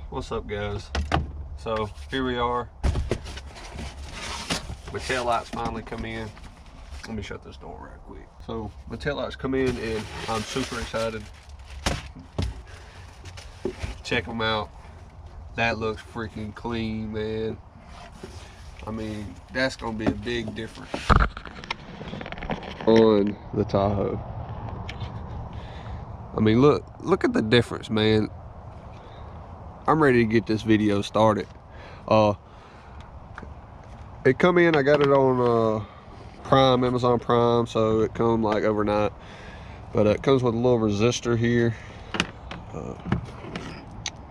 What's up, guys? So here we are. My tail lights finally come in. Let me shut this door right quick. So my tail lights come in and I'm super excited. Check them out. That looks freaking clean, man. I mean, that's gonna be a big difference on the Tahoe. I mean, look at the difference, man. I'm ready to get this video started. It come in, I got it on Prime, Amazon Prime, so it come like overnight. But it comes with a little resistor here.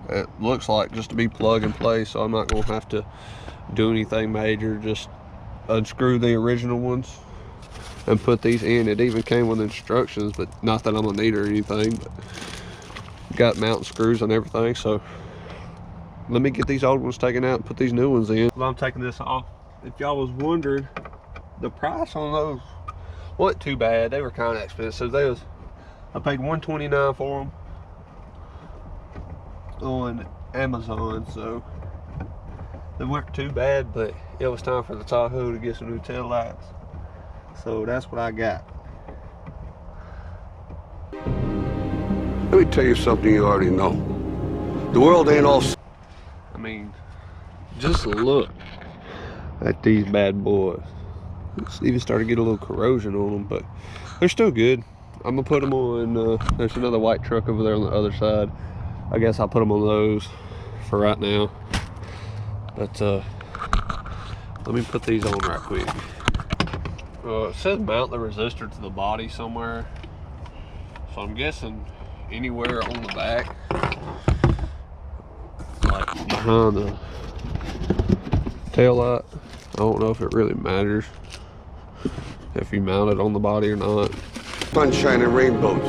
It looks like just to be plug and play, so I'm not gonna have to do anything major. Just unscrew the original ones and put these in. It even came with instructions, but not that I'm gonna need or anything, but got mounting screws and everything. So let me get these old ones taken out and put these new ones in. Well, I'm taking this off. If y'all was wondering, the price on those wasn't too bad. They were kind of expensive. I paid $129 for them on Amazon, so they weren't too bad, but it was time for the Tahoe to get some new tail lights. So that's what I got. Let me tell you something you already know. The world ain't all... I mean, just look at these bad boys. It's even started to get a little corrosion on them, but they're still good. I'm gonna put them on, there's another white truck over there on the other side. I guess I'll put them on those for right now. But let me put these on right quick. It says mount the resistor to the body somewhere. So I'm guessing anywhere on the back. Like behind the tail light. I don't know if it really matters if you mount it on the body or not. Sunshine and rainbows.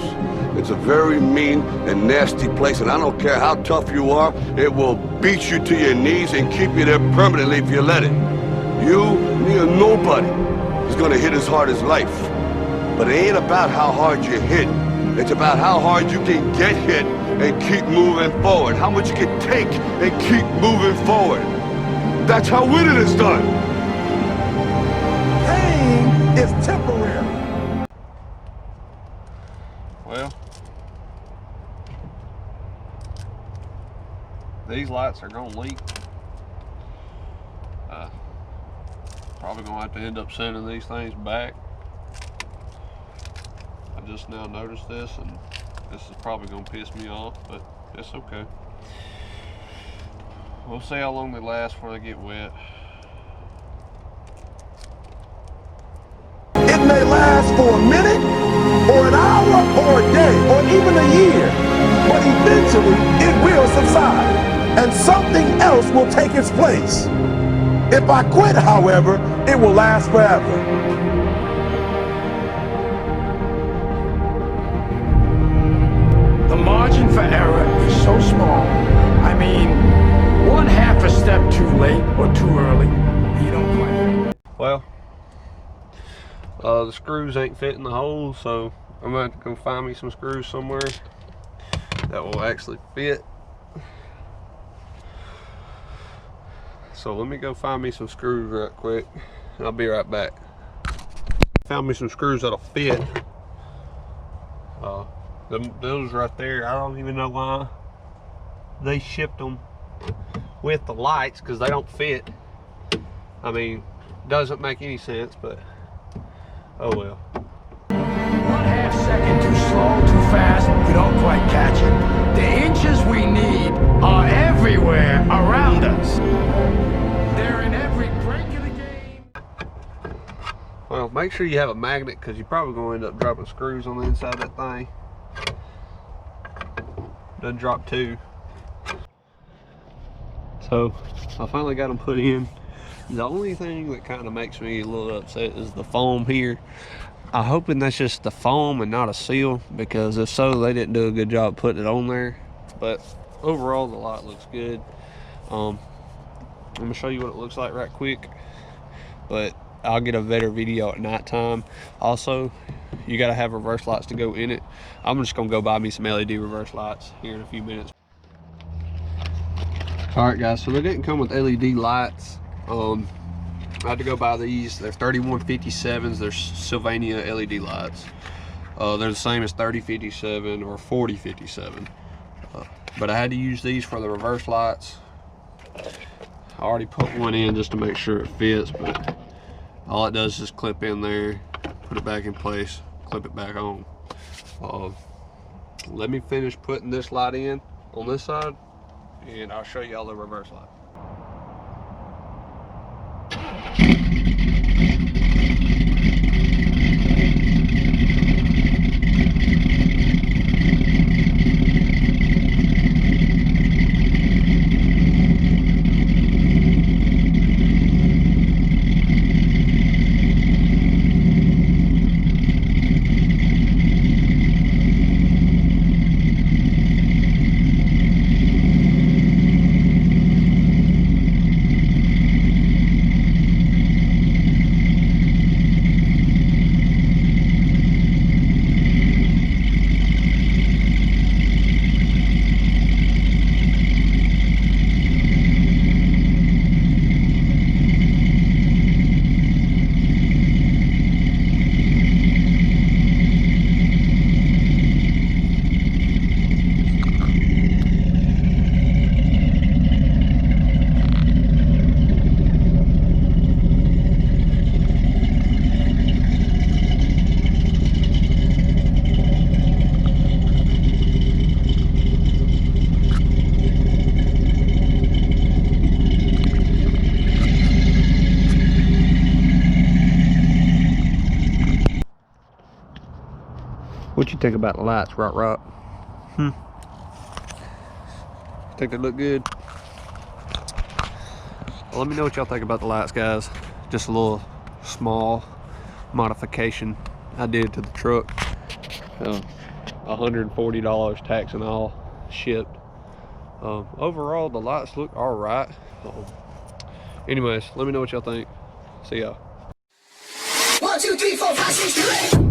It's a very mean and nasty place, and I don't care how tough you are, it will beat you to your knees and keep you there permanently if you let it. You, me, or nobody is gonna hit as hard as life. But it ain't about how hard you hit. It's about how hard you can get hit and keep moving forward. How much you can take and keep moving forward. That's how winning is done. Pain is temporary. Well, these lights are gonna leak. Probably gonna have to end up sending these things back. I just now noticed this, and this is probably gonna piss me off, but it's okay. We'll see how long they last before they get wet. It may last for a minute, or an hour, or a day, or even a year, but eventually it will subside, and something else will take its place. If I quit, however, it will last forever. The margin for error is so small. I mean, one half a step too late or too early, you don't play. Well, the screws ain't fitting the holes, so I'm gonna have to go find me some screws somewhere that will actually fit. So let me go find me some screws right quick, and I'll be right back. Found me some screws that'll fit. Those right there, I don't even know why they shipped them with the lights, because they don't fit. I mean, doesn't make any sense, but oh well. 1/2 second too slow, too fast, you don't quite catch it. The inches we need are everywhere around us. They're in every break of the game. Well, make sure you have a magnet, because you're probably going to end up dropping screws on the inside of that thing. Doesn't drop two. So I finally got them put in. The only thing that kind of makes me a little upset is the foam here. I'm hoping that's just the foam and not a seal, because if so, they didn't do a good job putting it on there. But overall, the light looks good. I'm gonna show you what it looks like right quick, but I'll get a better video at nighttime. Also, you gotta have reverse lights to go in it. I'm just gonna go buy me some LED reverse lights here in a few minutes. All right, guys, so they didn't come with LED lights. I had to go buy these. They're 3157s. They're Sylvania LED lights. They're the same as 3057 or 4057. But I had to use these for the reverse lights. I already put one in just to make sure it fits, but all it does is clip in there, put it back in place, clip it back on. Let me finish putting this light in on this side, and I'll show y'all the reverse light. What you think about the lights, Rock? Think they look good? Well, let me know what y'all think about the lights, guys. Just a little small modification I did to the truck. $140 tax and all shipped. Overall, the lights look all right. Anyways, let me know what y'all think. See y'all. 1, 2, 3, 4, 5, 6, 7, 8.